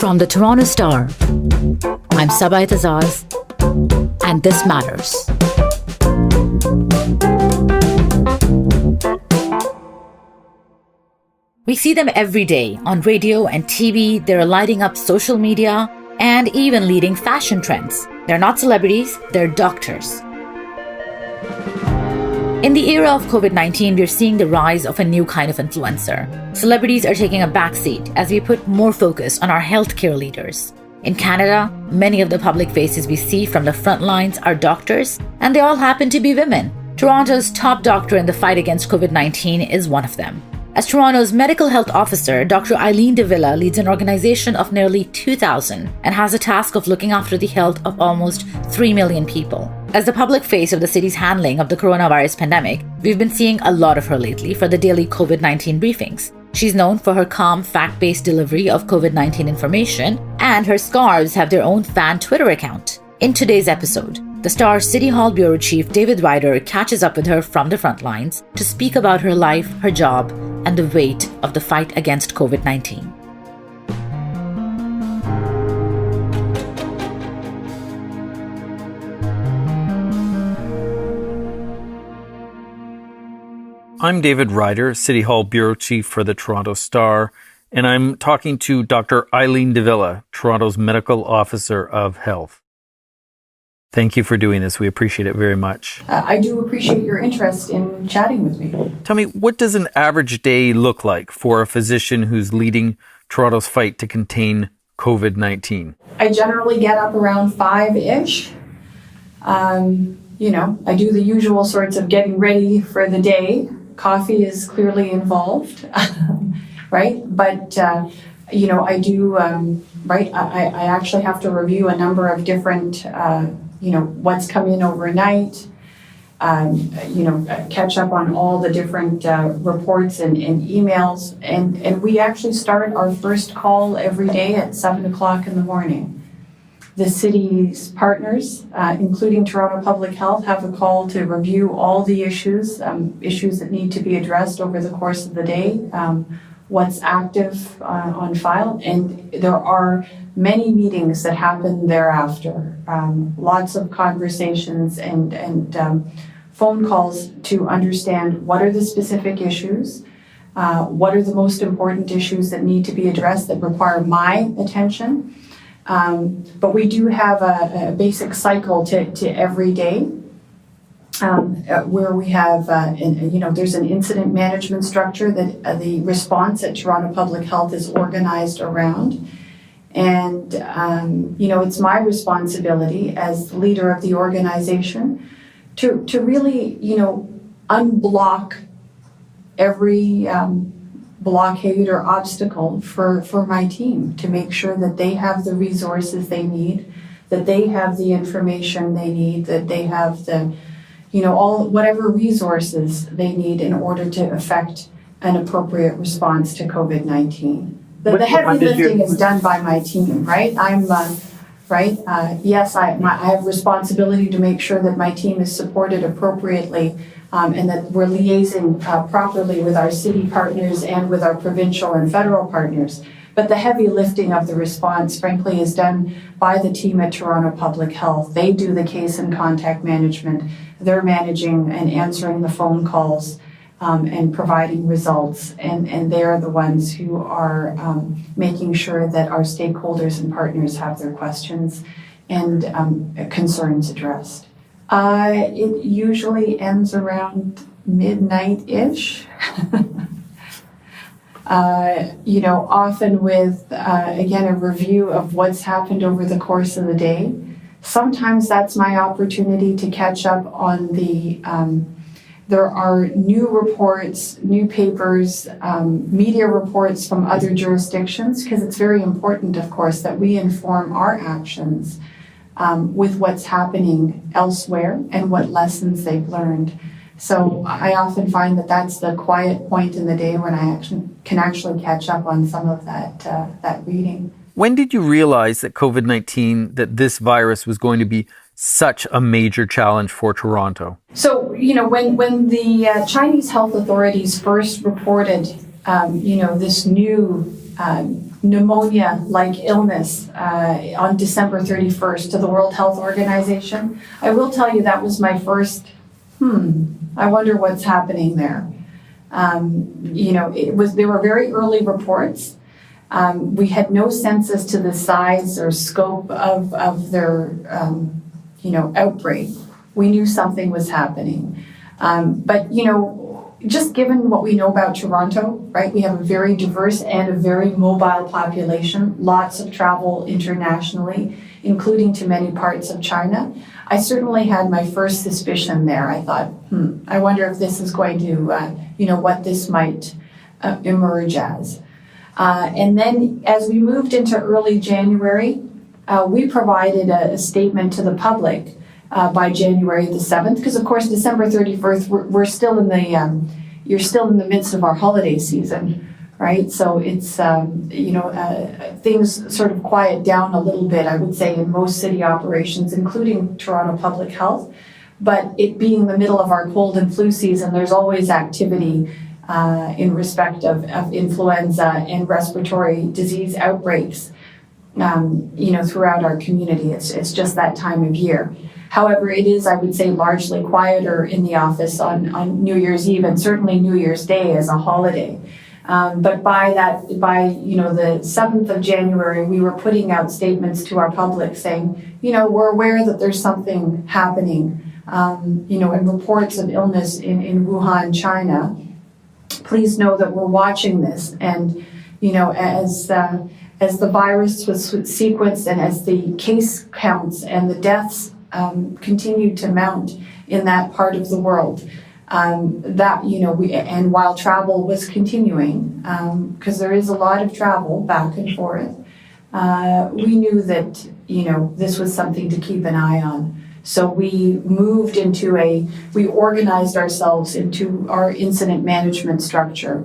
From the Toronto Star, I'm Sabai Tazaz, and this matters. We see them every day on radio and TV. They're lighting up social media and even leading fashion trends. They're not celebrities, they're doctors. In the era of COVID-19, we're seeing the rise of a new kind of influencer. Celebrities are taking a backseat as we put more focus on our healthcare leaders. In Canada, many of the public faces we see from the front lines are doctors, and they all happen to be women. Toronto's top doctor in the fight against COVID-19 is one of them. As Toronto's medical health officer, Dr. Eileen de Villa leads an organization of nearly 2,000 and has a task of looking after the health of almost 3 million people. As the public face of the city's handling of the coronavirus pandemic, we've been seeing a lot of her lately for the daily COVID-19 briefings. She's known for her calm, fact-based delivery of COVID-19 information, and her scarves have their own fan Twitter account. In today's episode, the Star's City Hall Bureau Chief David Ryder catches up with her from the front lines to speak about her life, her job, and the weight of the fight against COVID-19. I'm David Ryder, City Hall Bureau Chief for the Toronto Star, and I'm talking to Dr. Eileen de Villa, Toronto's Medical Officer of Health. Thank you for doing this. We appreciate it very much. I do appreciate your interest in chatting with me. Tell me, what does an average day look like for a physician who's leading Toronto's fight to contain COVID-19? I generally get up around 5-ish. I do the usual sorts of getting ready for the day. Coffee is clearly involved, right? But, I do, I actually have to review a number of different what's come in overnight, catch up on all the different reports and emails. And we actually start our first call every day at 7 o'clock in the morning. The city's partners, including Toronto Public Health, have a call to review all the issues that need to be addressed over the course of the day, what's active on file, and there are many meetings that happen thereafter, lots of conversations and phone calls to understand what are the specific issues, what are the most important issues that need to be addressed that require my attention. But we do have a basic cycle to every day where we have, there's an incident management structure that the response at Toronto Public Health is organized around. And, it's my responsibility as the leader of the organization to really, unblock every blockade or obstacle for my team to make sure that they have the resources they need, that they have the information they need, that they have the, whatever resources they need in order to effect an appropriate response to COVID-19. The heavy lifting is done by my team, right? I'm, yes, I have responsibility to make sure that my team is supported appropriately and that we're liaising properly with our city partners and with our provincial and federal partners. But the heavy lifting of the response, frankly, is done by the team at Toronto Public Health. They do the case and contact management. They're managing and answering the phone calls and providing results. And they're the ones who are making sure that our stakeholders and partners have their questions and concerns addressed. It usually ends around midnight-ish. Often with, again, a review of what's happened over the course of the day. Sometimes that's my opportunity to catch up on there are new reports, new papers, media reports from other jurisdictions, because it's very important, of course, that we inform our actions with what's happening elsewhere and what lessons they've learned. So I often find that that's the quiet point in the day when I can actually catch up on some of that reading. When did you realize that COVID-19, that this virus was going to be such a major challenge for Toronto? So, when the Chinese health authorities first reported this new pneumonia-like illness on December 31st to the World Health Organization, I will tell you that was my first, I wonder what's happening there. There were very early reports. We had no sense as to the size or scope of their, outbreak. We knew something was happening. But just given what we know about Toronto, right, we have a very diverse and a very mobile population, lots of travel internationally, including to many parts of China. I certainly had my first suspicion there. I thought, I wonder if this is going to, what this might emerge as. And then as we moved into early January, we provided a statement to the public by January the 7th, because of course December 31st, we're still in the, you're still in the midst of our holiday season, right? So it's, things sort of quiet down a little bit, I would say, in most city operations, including Toronto Public Health. But it being the middle of our cold and flu season, there's always activity in respect of influenza and respiratory disease outbreaks, throughout our community. It's just that time of year. However, it is, I would say, largely quieter in the office on New Year's Eve and certainly New Year's Day as a holiday. But by the 7th of January, we were putting out statements to our public saying, we're aware that there's something happening, and reports of illness in Wuhan, China. Please know that we're watching this. And, as the virus was sequenced and as the case counts and the deaths continued to mount in that part of the world, and while travel was continuing, because there is a lot of travel back and forth, we knew that, this was something to keep an eye on. So we we organized ourselves into our incident management structure,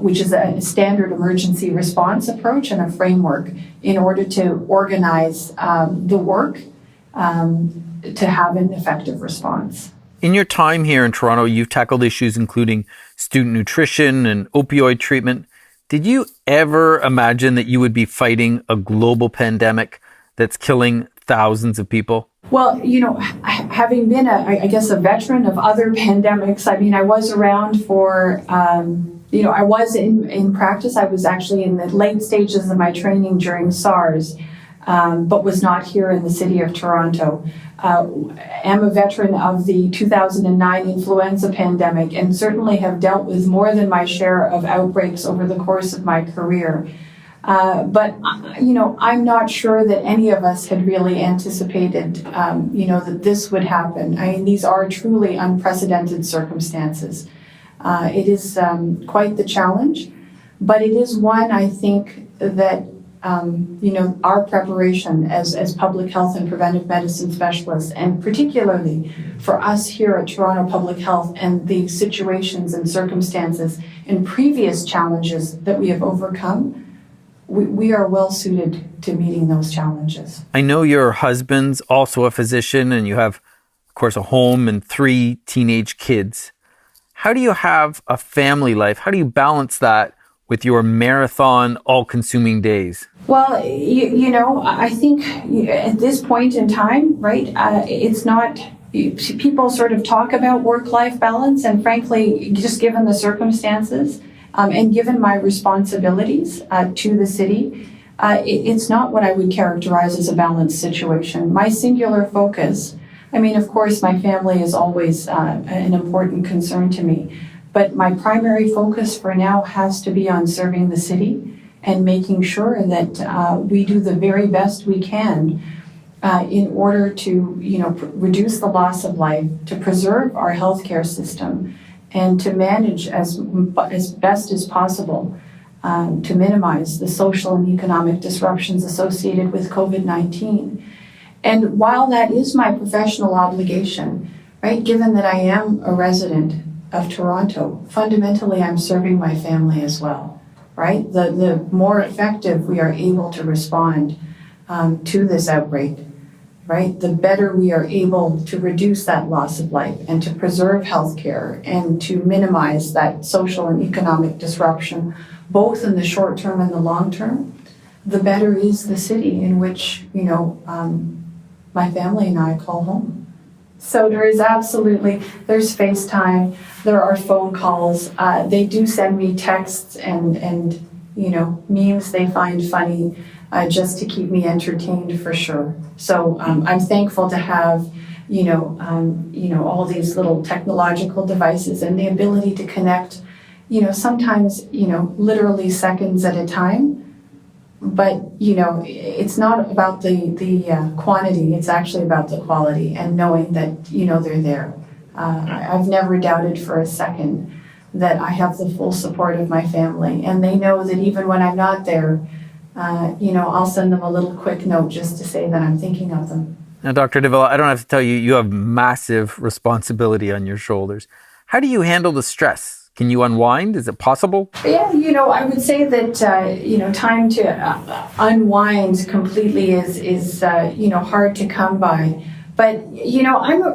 which is a standard emergency response approach and a framework in order to organize the work to have an effective response. In your time here in Toronto, you've tackled issues including student nutrition and opioid treatment. Did you ever imagine that you would be fighting a global pandemic that's killing thousands of people? Well, having been a veteran of other pandemics, I was around for, I was in practice. I was actually in the late stages of my training during SARS, but was not here in the city of Toronto. Am a veteran of the 2009 influenza pandemic and certainly have dealt with more than my share of outbreaks over the course of my career. But I'm not sure that any of us had really anticipated, that this would happen. These are truly unprecedented circumstances. It is quite the challenge, but it is one, I think, that our preparation as public health and preventive medicine specialists, and particularly for us here at Toronto Public Health and the situations and circumstances and previous challenges that we have overcome, we are well suited to meeting those challenges. I know your husband's also a physician and you have, of course, a home and 3 teenage kids. How do you have a family life? How do you balance that with your marathon, all-consuming days? Well, I think at this point in time, right, it's not, people sort of talk about work-life balance, and frankly, just given the circumstances and given my responsibilities to the city, it's not what I would characterize as a balanced situation. My singular focus, of course, my family is always an important concern to me, but my primary focus for now has to be on serving the city and making sure that we do the very best we can in order to, reduce the loss of life, to preserve our healthcare system, and to manage as best as possible to minimize the social and economic disruptions associated with COVID-19. And while that is my professional obligation, right, given that I am a resident of Toronto, fundamentally I'm serving my family as well, right? The more effective we are able to respond to this outbreak, right, the better we are able to reduce that loss of life and to preserve healthcare and to minimize that social and economic disruption, both in the short term and the long term, the better is the city in which, my family and I call home. So there's FaceTime, there are phone calls, they do send me texts and memes they find funny, just to keep me entertained for sure. So I'm thankful to have, all these little technological devices and the ability to connect, sometimes, literally seconds at a time. But, it's not about the quantity, it's actually about the quality and knowing that, they're there. I've never doubted for a second that I have the full support of my family. And they know that even when I'm not there, I'll send them a little quick note just to say that I'm thinking of them. Now, Dr. de Villa, I don't have to tell you, you have massive responsibility on your shoulders. How do you handle the stress? Can you unwind? Is it possible? Yeah, I would say that, time to unwind completely is hard to come by. But,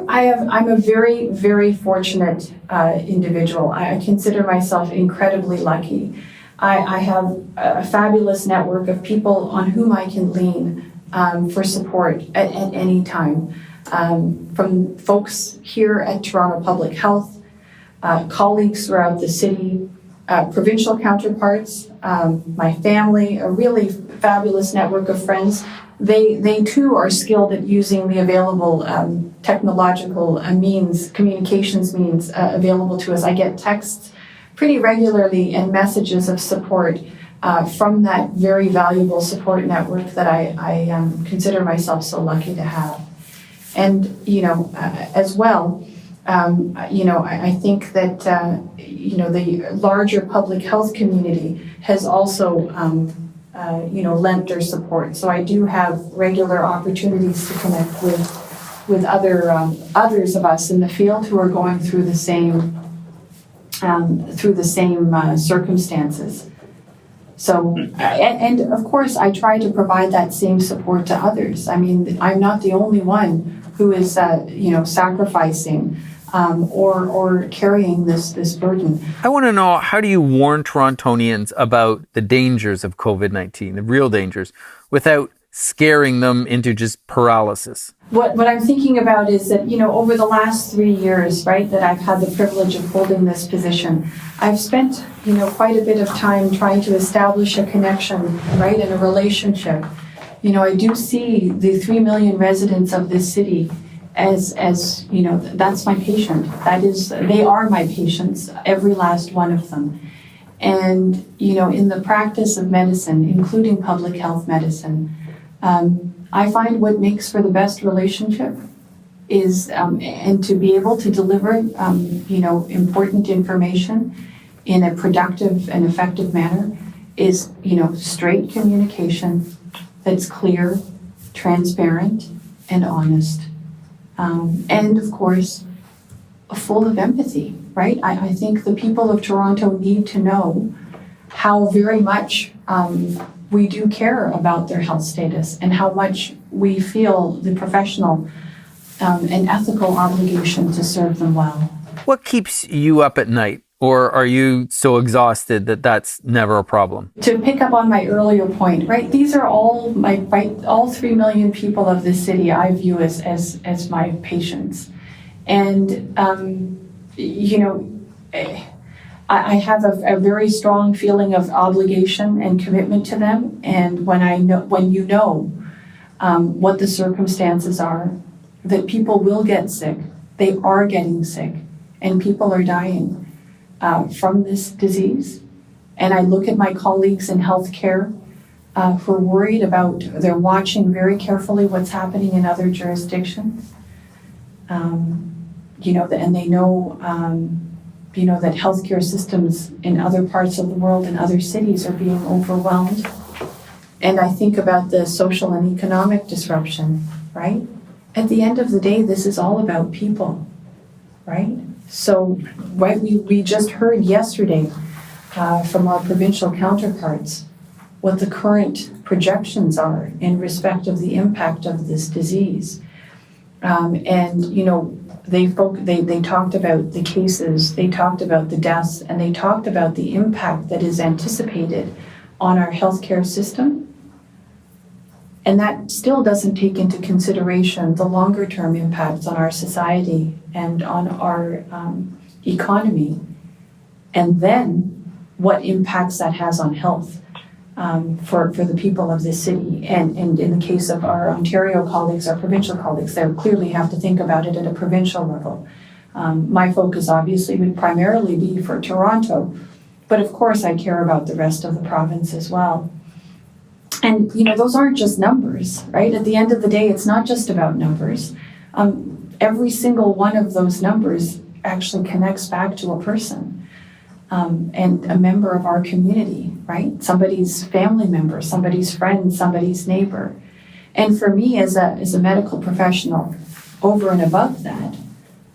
I'm a very, very fortunate individual. I consider myself incredibly lucky. I have a fabulous network of people on whom I can lean for support at any time. From folks here at Toronto Public Health, colleagues throughout the city, provincial counterparts, my family, a really fabulous network of friends. They too are skilled at using the available technological communications means available to us. I get texts pretty regularly and messages of support from that very valuable support network that I consider myself so lucky to have. And, as well, I think that, the larger public health community has also, lent their support. So I do have regular opportunities to connect with others of us in the field who are going through the same circumstances. So, and of course, I try to provide that same support to others. I mean, I'm not the only one who is, sacrificing or carrying this burden. I want to know, how do you warn Torontonians about the dangers of COVID-19, the real dangers, without scaring them into just paralysis? What I'm thinking about is that, over the last 3 years, right, that I've had the privilege of holding this position, I've spent, quite a bit of time trying to establish a connection, right, and a relationship. I do see the 3 million residents of this city as that's my patient. They are my patients, every last one of them. And, in the practice of medicine, including public health medicine, I find what makes for the best relationship is, and to be able to deliver, important information in a productive and effective manner is, straight communication that's clear, transparent, and honest. And of course, full of empathy, right? I think the people of Toronto need to know how very much we do care about their health status and how much we feel the professional and ethical obligation to serve them well. What keeps you up at night? Or are you so exhausted that that's never a problem? To pick up on my earlier point, right? These are all all 3 million people of this city I view as my patients. And, I have a very strong feeling of obligation and commitment to them. And when you know what the circumstances are, that people will get sick, they are getting sick, and people are dying from this disease. And I look at my colleagues in healthcare who are worried they're watching very carefully what's happening in other jurisdictions. And they know, that healthcare systems in other parts of the world and other cities are being overwhelmed. And I think about the social and economic disruption, right? At the end of the day, this is all about people, right? So what we just heard yesterday from our provincial counterparts, what the current projections are in respect of the impact of this disease. And, you know, they talked about the cases, they talked about the deaths, and they talked about the impact that is anticipated on our healthcare system. And that still doesn't take into consideration the longer term impacts on our society and on our economy, and then what impacts that has on health for the people of this city. And in the case of our Ontario colleagues, our provincial colleagues, they clearly have to think about it at a provincial level. My focus obviously would primarily be for Toronto, but of course I care about the rest of the province as well. And, you know, those aren't just numbers, right? At the end of the day, it's not just about numbers. Every single one of those numbers actually connects back to a person and a member of our community, right? Somebody's family member, somebody's friend, somebody's neighbor. And for me as a medical professional, over and above that,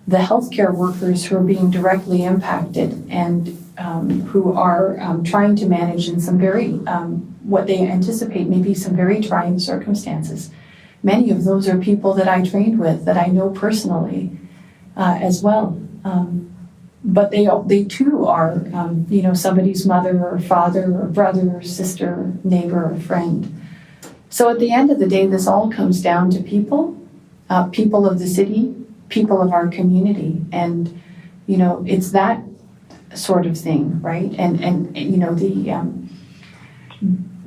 the healthcare workers who are being directly impacted and who are trying to manage in some very what they anticipate may be some very trying circumstances. Many of those are people that I trained with, that I know personally as well. But they too are, you know, somebody's mother or father or brother or sister, neighbor or friend. So at the end of the day, this all comes down to people, people of the city, people of our community. And, you know, it's that sort of thing, right? And you know, the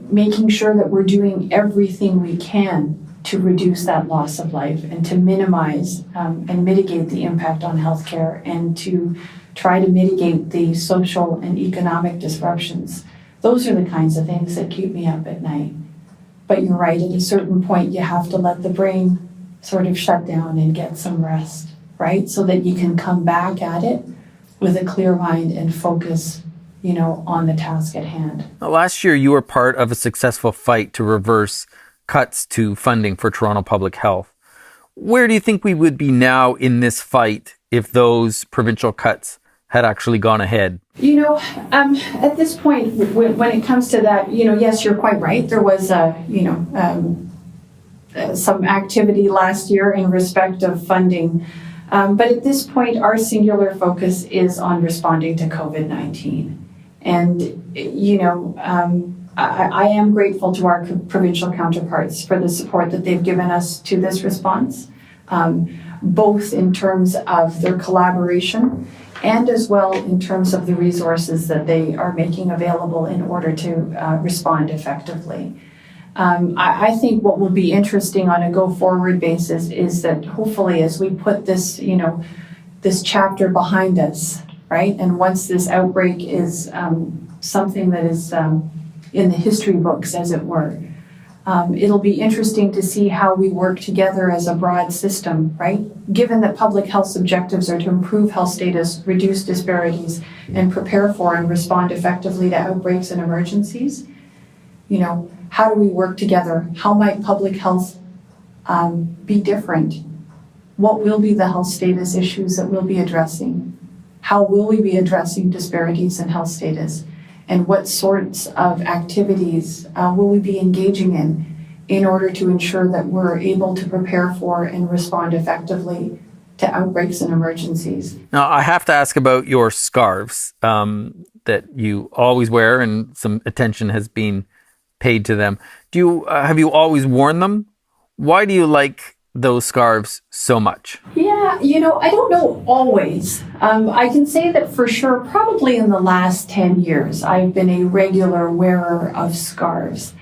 making sure that we're doing everything we can to reduce that loss of life and to minimize and mitigate the impact on healthcare and to try to mitigate the social and economic disruptions. Those are the kinds of things that keep me up at night. But you're right, at a certain point you have to let the brain sort of shut down and get some rest, right? So that you can come back at it with a clear mind and focus, you know, on the task at hand. Last year, you were part of a successful fight to reverse cuts to funding for Toronto Public Health. Where do you think we would be now in this fight if those provincial cuts had actually gone ahead? You know, at this point, when it comes to that, you know, yes, you're quite right. There was, some activity last year in respect of funding. But at this point, our singular focus is on responding to COVID-19. And, you know, I am grateful to our provincial counterparts for the support that they've given us to this response, both in terms of their collaboration and as well in terms of the resources that they are making available in order to respond effectively. I think what will be interesting on a go-forward basis is that hopefully as we put this, you know, this chapter behind us, right? And once this outbreak is something that is in the history books, as it were, it'll be interesting to see how we work together as a broad system, right? Given that public health objectives are to improve health status, reduce disparities, and prepare for and respond effectively to outbreaks and emergencies, you know, how do we work together? How might public health be different? What will be the health status issues that we'll be addressing? How will we be addressing disparities in health status? And what sorts of activities will we be engaging in order to ensure that we're able to prepare for and respond effectively to outbreaks and emergencies? Now, I have to ask about your scarves that you always wear, and some attention has been paid to them. Have you always worn them? Why do you like those scarves so much? Yeah, you know, I don't know always. I can say that for sure, probably in the last 10 years, I've been a regular wearer of scarves.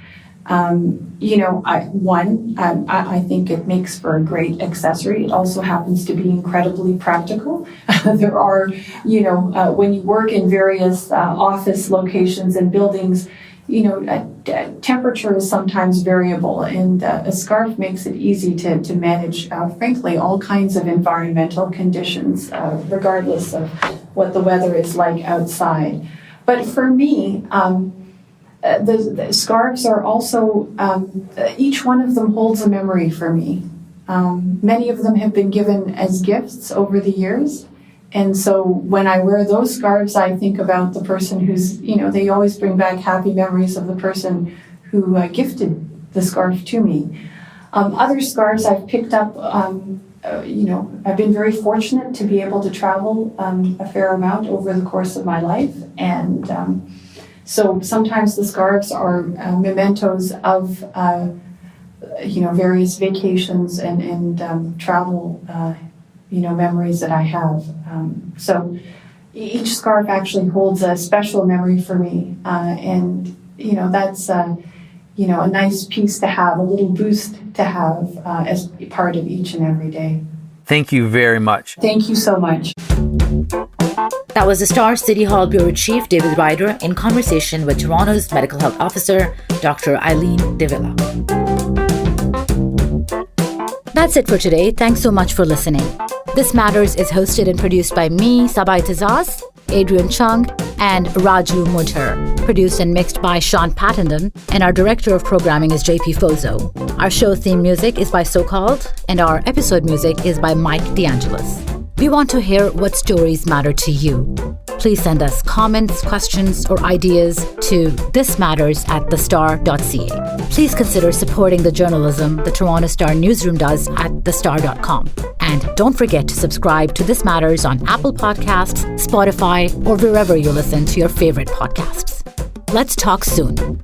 You know, I think it makes for a great accessory. It also happens to be incredibly practical. There are, you know, when you work in various office locations and buildings, you know, temperature is sometimes variable, and a scarf makes it easy to manage, frankly, all kinds of environmental conditions, regardless of what the weather is like outside. But for me, the scarves are also, each one of them holds a memory for me. Many of them have been given as gifts over the years. And so when I wear those scarves, I think about the person who's, you know, they always bring back happy memories of the person who gifted the scarf to me. Other scarves I've picked up, I've been very fortunate to be able to travel a fair amount over the course of my life. And so sometimes the scarves are mementos of, various vacations and travel, memories that I have. So each scarf actually holds a special memory for me. And that's, a nice piece to have, a little boost to have as part of each and every day. Thank you very much. Thank you so much. That was the Star City Hall Bureau Chief David Ryder in conversation with Toronto's Medical Health Officer, Dr. Eileen de Villa. That's it for today. Thanks so much for listening. This Matters is hosted and produced by me, Sabai Tazaz, Adrian Chung, and Raju Mudhar. Produced and mixed by Sean Pattenden, and our director of programming is JP Fozo. Our show theme music is by So Called, and our episode music is by Mike DeAngelis. We want to hear what stories matter to you. Please send us comments, questions, or ideas to thismatters@thestar.ca. Please consider supporting the journalism the Toronto Star newsroom does at thestar.com. And don't forget to subscribe to This Matters on Apple Podcasts, Spotify, or wherever you listen to your favorite podcasts. Let's talk soon.